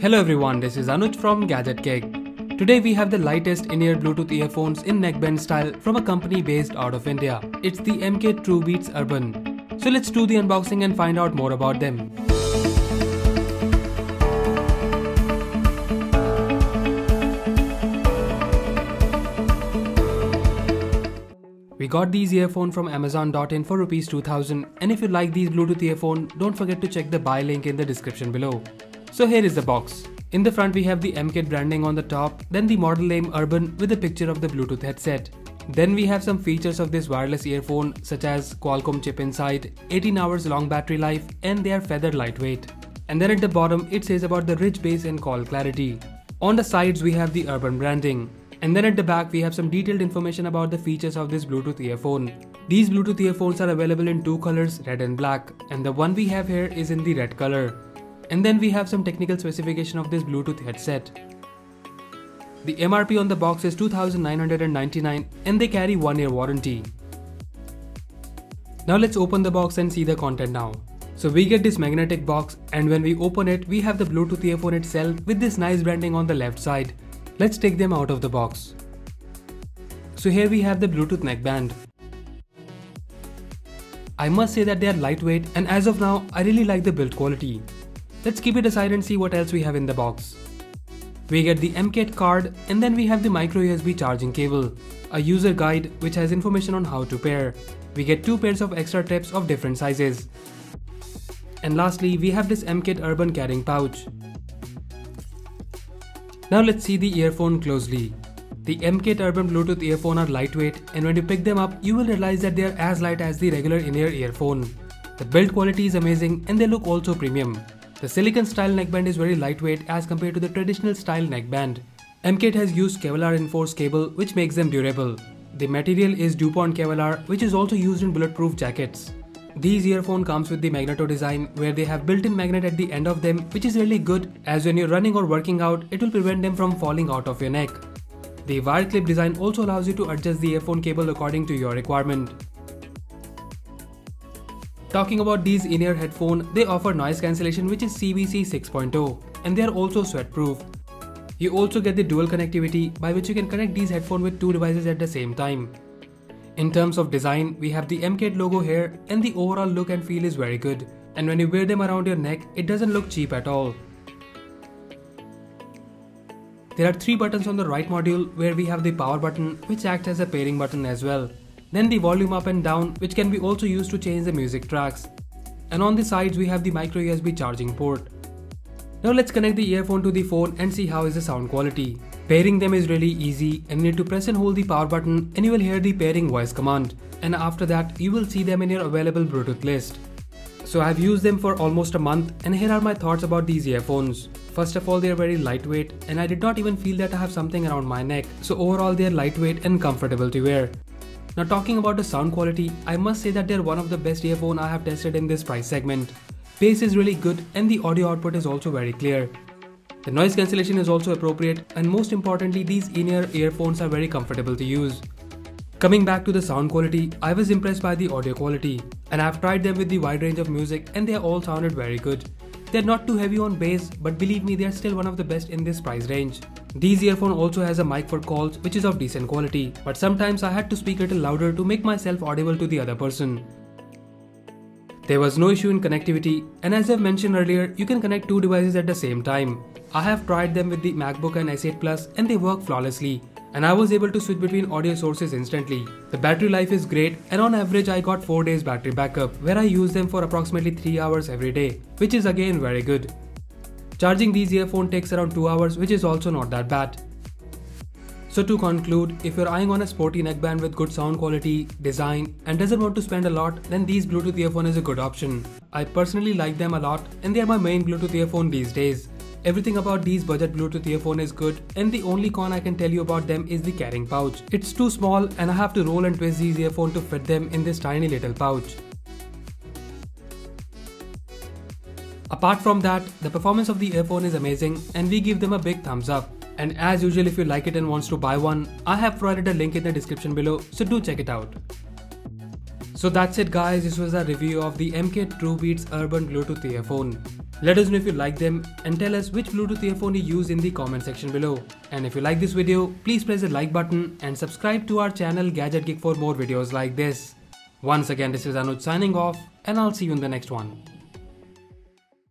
Hello everyone, this is Anuj from Gadget Cake. Today we have the lightest in-ear Bluetooth earphones in neckband style from a company based out of India. It's the Amkette Trubeats Urban. So let's do the unboxing and find out more about them. We got these earphones from Amazon.in for ₹2000, and if you like these Bluetooth earphones, don't forget to check the buy link in the description below. So here is the box. In the front we have the Amkette branding on the top, then the model name Urban with a picture of the Bluetooth headset. Then we have some features of this wireless earphone such as Qualcomm chip inside, 18 hours long battery life, and they are feather lightweight. And then at the bottom it says about the rich bass and call clarity. On the sides we have the Urban branding. And then at the back we have some detailed information about the features of this Bluetooth earphone. These Bluetooth earphones are available in two colors, red and black, and the one we have here is in the red color. And then we have some technical specification of this Bluetooth headset. The MRP on the box is $2,999 and they carry 1-year warranty. Now let's open the box and see the content now. So we get this magnetic box, and when we open it we have the Bluetooth earphone itself with this nice branding on the left side. Let's take them out of the box. So here we have the Bluetooth neckband. I must say that they are lightweight, and as of now I really like the build quality. Let's keep it aside and see what else we have in the box. We get the Amkette card, and then we have the micro USB charging cable, a user guide which has information on how to pair. We get 2 pairs of extra tips of different sizes. And lastly we have this Amkette Urban carrying pouch. Now let's see the earphone closely. The Amkette Urban Bluetooth earphone are lightweight, and when you pick them up you will realize that they are as light as the regular in-ear earphone. The build quality is amazing and they look also premium. The silicone style neckband is very lightweight as compared to the traditional style neckband. Amkette has used Kevlar reinforced cable which makes them durable. The material is DuPont Kevlar, which is also used in bulletproof jackets. These earphone comes with the magneto design where they have built-in magnet at the end of them, which is really good as when you're running or working out it will prevent them from falling out of your neck. The wire clip design also allows you to adjust the earphone cable according to your requirement. Talking about these in-ear headphones, they offer noise cancellation which is CVC 6.0, and they are also sweat-proof. You also get the dual connectivity by which you can connect these headphones with 2 devices at the same time. In terms of design, we have the Amkette logo here, and the overall look and feel is very good, and when you wear them around your neck, it doesn't look cheap at all. There are 3 buttons on the right module where we have the power button which acts as a pairing button as well. Then the volume up and down which can be also used to change the music tracks. And on the sides we have the micro USB charging port. Now let's connect the earphone to the phone and see how is the sound quality. Pairing them is really easy, and you need to press and hold the power button and you will hear the pairing voice command. And after that you will see them in your available Bluetooth list. So I've used them for almost a month, and here are my thoughts about these earphones. First of all, they are very lightweight and I did not even feel that I have something around my neck. So overall they are lightweight and comfortable to wear. Now talking about the sound quality, I must say that they are one of the best earphones I have tested in this price segment. Bass is really good and the audio output is also very clear. The noise cancellation is also appropriate, and most importantly these in-ear earphones are very comfortable to use. Coming back to the sound quality, I was impressed by the audio quality, and I have tried them with the wide range of music and they all sounded very good. They are not too heavy on bass, but believe me, they are still one of the best in this price range. These earphones also has a mic for calls which is of decent quality, but sometimes I had to speak a little louder to make myself audible to the other person. There was no issue in connectivity, and as I've mentioned earlier, you can connect 2 devices at the same time. I have tried them with the MacBook and S8 Plus and they work flawlessly, and I was able to switch between audio sources instantly. The battery life is great, and on average I got 4 days battery backup where I use them for approximately 3 hours every day, which is again very good. Charging these earphones takes around 2 hours, which is also not that bad. So to conclude, if you're eyeing on a sporty neckband with good sound quality, design, and doesn't want to spend a lot, then these Bluetooth earphones is a good option. I personally like them a lot, and they are my main Bluetooth earphone these days. Everything about these budget Bluetooth earphone is good, and the only con I can tell you about them is the carrying pouch. It's too small and I have to roll and twist these earphones to fit them in this tiny little pouch. Apart from that, the performance of the earphone is amazing and we give them a big thumbs up. And as usual, if you like it and wants to buy one, I have provided a link in the description below, so do check it out. So that's it guys, this was a review of the Amkette Trubeats Urban Bluetooth earphone. Let us know if you like them and tell us which Bluetooth earphone you use in the comment section below. And if you like this video, please press the like button and subscribe to our channel Gadget Geek for more videos like this. Once again, this is Anuj signing off, and I'll see you in the next one.